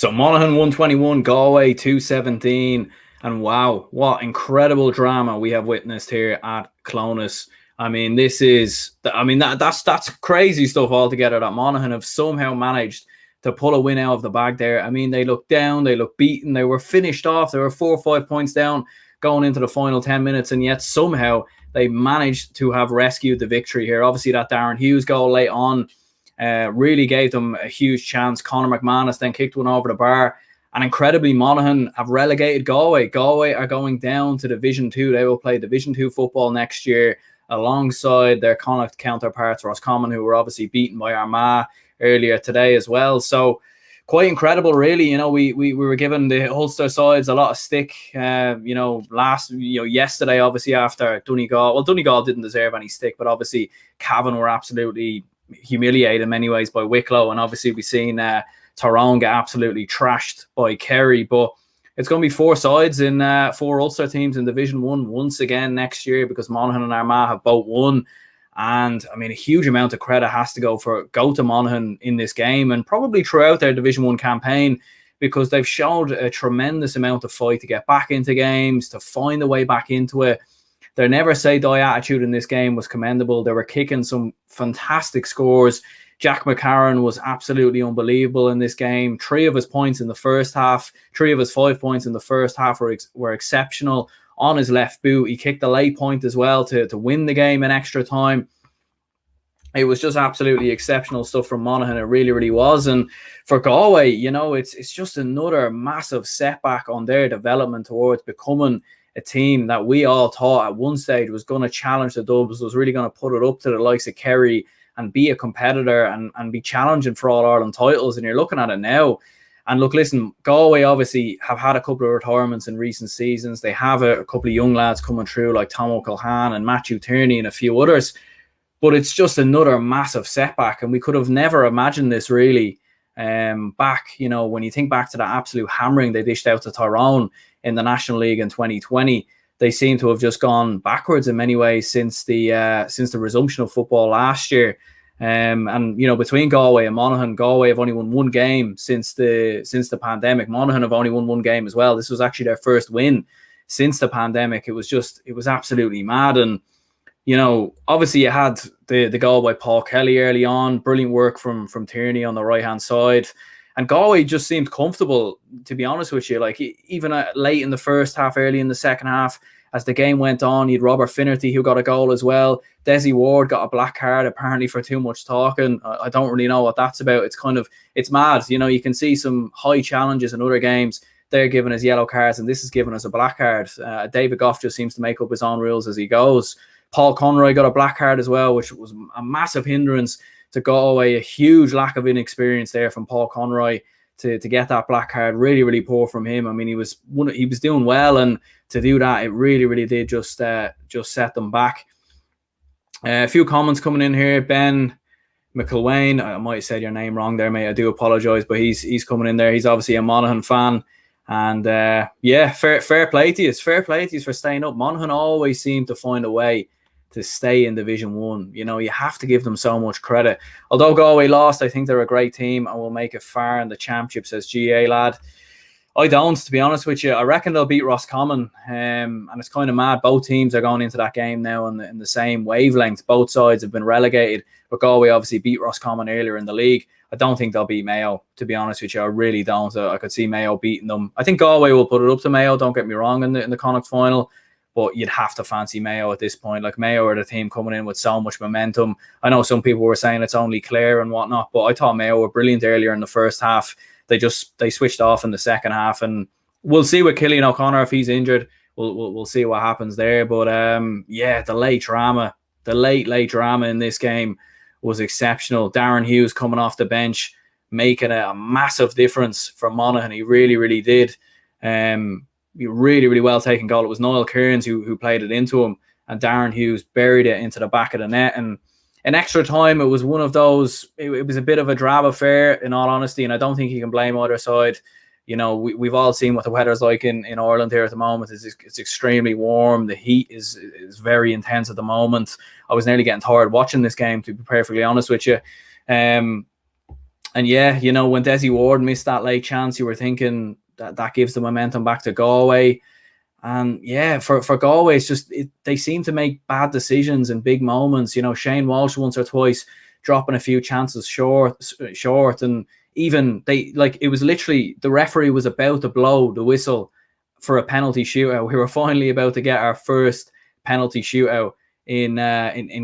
So Monaghan 121, Galway 217. And wow, what incredible drama we have witnessed here at Clonus. I mean, that's crazy stuff altogether that Monaghan have somehow managed to pull a win out of the bag there. I mean, they looked down, they looked beaten, they were finished off, they were 4 or 5 points down going into the final 10 minutes, and yet somehow they managed to have rescued the victory here. Obviously, that Darren Hughes goal late on really gave them a huge chance. Conor McManus then kicked one over the bar. And incredibly, Monaghan have relegated Galway. Galway are going down to Division 2. They will play Division 2 football next year alongside their Connacht counterparts, Roscommon, who were obviously beaten by Armagh earlier today as well. So quite incredible, really. You know, we were given the Ulster sides a lot of stick, yesterday, obviously, after Donegal. Well, Donegal didn't deserve any stick, but obviously Cavan were absolutely humiliated in many ways by Wicklow, and obviously we've seen Tyrone get absolutely trashed by Kerry. But it's going to be four sides in four Ulster teams in Division 1 once again next year, because Monaghan and Armagh have both won. And I mean, a huge amount of credit has to go to Monaghan in this game, and probably throughout their Division 1 campaign, because they've showed a tremendous amount of fight to get back into games, to find a way back into it. Their never say die attitude in this game was commendable. They were kicking some fantastic scores. Jack McCarron was absolutely unbelievable in this game. 3 of his points in the first half, 3 of his 5 points in the first half were exceptional. On his left boot, he kicked a late point as well to win the game in extra time. It was just absolutely exceptional stuff from Monaghan. It really, really was. And for Galway, you know, it's just another massive setback on their development towards becoming a team that we all thought at one stage was going to challenge the Dubs, was really going to put it up to the likes of Kerry and be a competitor and be challenging for All-Ireland titles. And you're looking at it now. And look, listen, Galway obviously have had a couple of retirements in recent seasons. They have a couple of young lads coming through like Tom O'Callaghan and Matthew Tierney and a few others. But it's just another massive setback. And we could have never imagined this really back, you know, when you think back to that absolute hammering they dished out to Tyrone in the National League in 2020. They seem to have just gone backwards in many ways since the resumption of football last year. And you know, between Galway and Monaghan, Galway have only won one game since the pandemic. Monaghan have only won one game as well. This was actually their first win since the pandemic. It was absolutely mad. And you know, obviously you had the goal by Paul Kelly early on, brilliant work from Tierney on the right hand side. And Galway just seemed comfortable, to be honest with you. Like, even late in the first half, early in the second half, as the game went on, you had Robert Finnerty, who got a goal as well. Desi Ward got a black card, apparently for too much talking. I don't really know what that's about. It's mad. You know, you can see some high challenges in other games. They're giving us yellow cards, and this is giving us a black card. David Goff just seems to make up his own rules as he goes. Paul Conroy got a black card as well, which was a massive hindrance to Galway. A huge lack of inexperience there from Paul Conroy to get that black card. Really, really poor from him. I mean, he was doing well, and to do that, it really, really did just set them back. A few comments coming in here. Ben McIlwain, I might have said your name wrong there, mate. I do apologise, but he's coming in there. He's obviously a Monaghan fan. And fair play to you. Fair play to you for staying up. Monaghan always seem to find a way to stay in Division 1. You know, you have to give them so much credit. Although Galway lost, I think they're a great team and will make it far in the championship, says GA lad. I don't, to be honest with you. I reckon they'll beat Roscommon. And it's kind of mad. Both teams are going into that game now in the same wavelength. Both sides have been relegated. But Galway obviously beat Roscommon earlier in the league. I don't think they'll beat Mayo, to be honest with you. I really don't. I could see Mayo beating them. I think Galway will put it up to Mayo, don't get me wrong, in the Connacht final. But you'd have to fancy Mayo at this point. Like, Mayo are the team coming in with so much momentum. I know some people were saying it's only Clare and whatnot, but I thought Mayo were brilliant earlier in the first half. They switched off in the second half, and we'll see with Cillian O'Connor if he's injured. We'll see what happens there. But the late drama in this game was exceptional. Darren Hughes coming off the bench, making a massive difference for Monaghan. He really, really did. Really, really well taken goal. It was Niall Kearns who played it into him, and Darren Hughes buried it into the back of the net. And in extra time, it was one of those, it was a bit of a drab affair, in all honesty, and I don't think you can blame either side. You know, we've all seen what the weather's like in Ireland here at the moment. It's extremely warm. The heat is very intense at the moment. I was nearly getting tired watching this game, to be perfectly honest with you. And yeah, you know, when Desi Ward missed that late chance, you were thinking that gives the momentum back to Galway. And yeah, for Galway, it's just they seem to make bad decisions in big moments. You know, Shane Walsh once or twice dropping a few chances short, and even it was literally the referee was about to blow the whistle for a penalty shootout. We were finally about to get our first penalty shootout in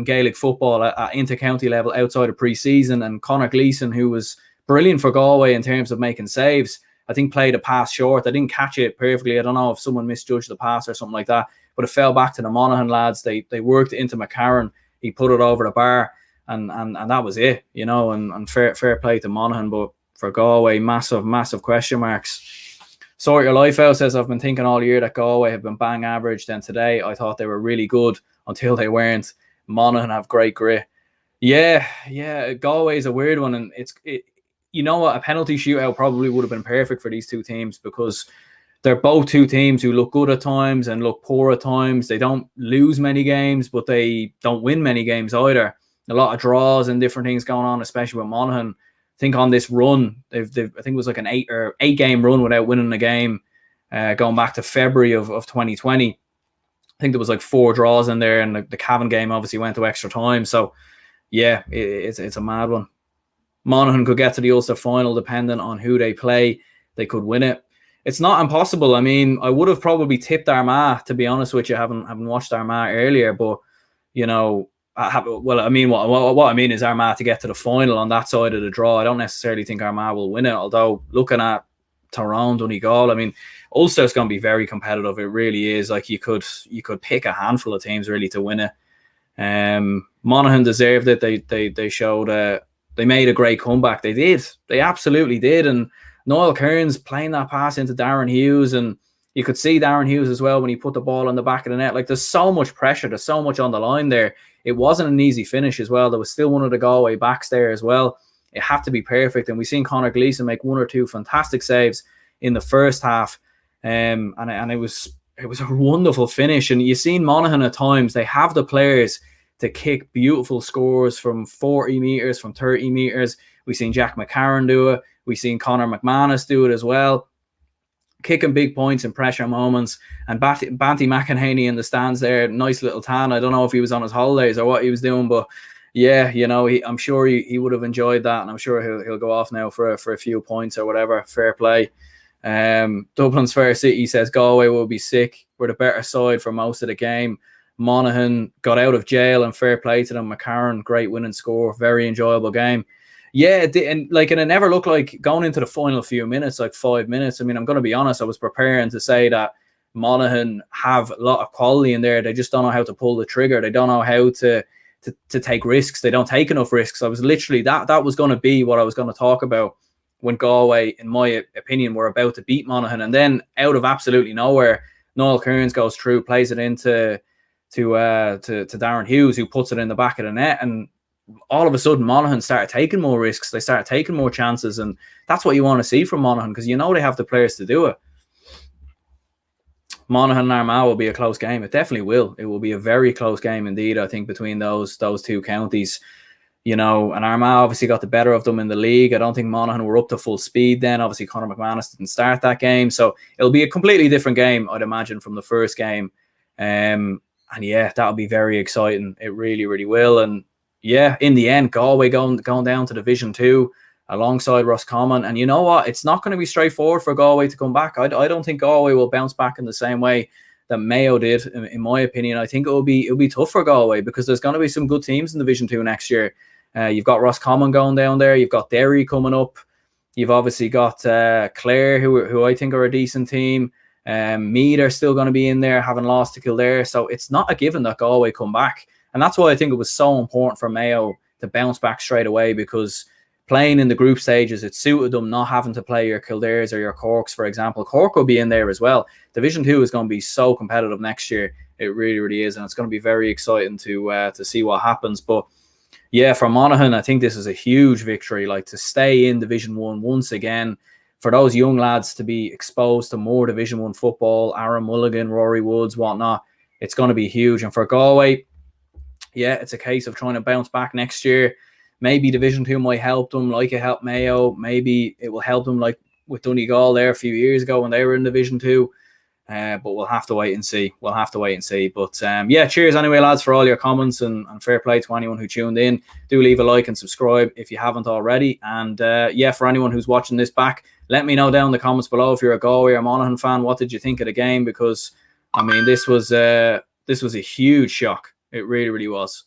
Gaelic football at inter-county level outside of pre-season, and Conor Gleeson, who was brilliant for Galway in terms of making saves, I think played a pass short. I didn't catch it perfectly. I don't know if someone misjudged the pass or something like that, but it fell back to the Monaghan lads. They worked it into McCarron. He put it over the bar, and that was it, you know. And fair play to Monaghan, but for Galway, massive question marks. Sort your life out says, I've been thinking all year that Galway have been bang average. Then today I thought they were really good until they weren't. Monaghan have great grit. Yeah, Galway is a weird one, and you know what, a penalty shootout probably would have been perfect for these two teams, because they're both two teams who look good at times and look poor at times. They don't lose many games, but they don't win many games either. A lot of draws and different things going on, especially with Monaghan. I think on this run, they've I think it was like an 8 game run without winning a game, going back to February of 2020. I think there was like 4 draws in there, and the Cavan game obviously went to extra time. So yeah, it's a mad one. Monaghan could get to the Ulster final depending on who they play. They could win it. It's not impossible. I mean, I would have probably tipped Armagh, to be honest with you. I haven't watched Armagh earlier, but you know, what I mean is Armagh to get to the final on that side of the draw. I don't necessarily think Armagh will win it, although looking at Tyrone, Donegal, I mean, Ulster's going to be very competitive. It really is. Like you could pick a handful of teams really to win it. Monaghan deserved it. They showed they made a great comeback. They did. They absolutely did. And Niall Kearns playing that pass into Darren Hughes, and you could see Darren Hughes as well when he put the ball on the back of the net. Like there's so much pressure. There's so much on the line there. It wasn't an easy finish as well. There was still one of the Galway backs there as well. It had to be perfect. And we've seen Conor Gleeson make 1 or 2 fantastic saves in the first half. And it was a wonderful finish. And you've seen Monaghan at times, they have the players to kick beautiful scores from 40 metres, from 30 metres. We've seen Jack McCarron do it. We've seen Conor McManus do it as well. Kicking big points in pressure moments. And Banty McEnhaney in the stands there, nice little tan. I don't know if he was on his holidays or what he was doing, but yeah, you know, I'm sure he would have enjoyed that, and I'm sure he'll go off now for a few points or whatever. Fair play. Dublin's Fair City says Galway will be sick. We're the better side for most of the game. Monaghan got out of jail, and fair play to them. McCarron, great winning score, very enjoyable game. Yeah, and it never looked like going into the final few minutes, like 5 minutes. I mean, I'm going to be honest, I was preparing to say that Monaghan have a lot of quality in there. They just don't know how to pull the trigger. They don't know how to take risks. They don't take enough risks. I was literally, that was going to be what I was going to talk about when Galway, in my opinion, were about to beat Monaghan. And then out of absolutely nowhere, Niall Kearns goes through, plays it into to Darren Hughes, who puts it in the back of the net, and all of a sudden Monaghan started taking more risks. They started taking more chances, and that's what you want to see from Monaghan, because you know they have the players to do it. Monaghan and Armagh will be a close game. It definitely will. It will be a very close game indeed, I think, between those two counties. You know, and Armagh obviously got the better of them in the league. I don't think Monaghan were up to full speed then. Obviously, Conor McManus didn't start that game, so it'll be a completely different game, I'd imagine, from the first game. And yeah, that'll be very exciting. It really, really will. And yeah, in the end, Galway going down to Division 2 alongside Roscommon. And you know what? It's not going to be straightforward for Galway to come back. I don't think Galway will bounce back in the same way that Mayo did, in my opinion. I think it'll be tough for Galway, because there's going to be some good teams in Division 2 next year. You've got Roscommon going down there. You've got Dereck coming up. You've obviously got Clare, who I think are a decent team. Meath are still going to be in there, having lost to Kildare. So it's not a given that Galway come back. And that's why I think it was so important for Mayo to bounce back straight away, because playing in the group stages, it suited them not having to play your Kildares or your Corks, for example. Cork will be in there as well. Division 2 is going to be so competitive next year. It really, really is. And it's going to be very exciting to see what happens. But yeah, for Monaghan, I think this is a huge victory. Like, to stay in Division 1 once again, for those young lads to be exposed to more Division 1 football, Aaron Mulligan, Rory Woods, whatnot, it's going to be huge. And for Galway, yeah, it's a case of trying to bounce back next year. maybe Division 2 might help them like it helped Mayo. Maybe it will help them like with Donegal there a few years ago when they were in Division 2. But we'll have to wait and see. But yeah, cheers anyway, lads, for all your comments, and fair play to anyone who tuned in. Do leave a like and subscribe if you haven't already. And yeah, for anyone who's watching this back, let me know down in the comments below if you're a Galway or Monaghan fan. What did you think of the game? Because I mean, this was a huge shock. It really, really was.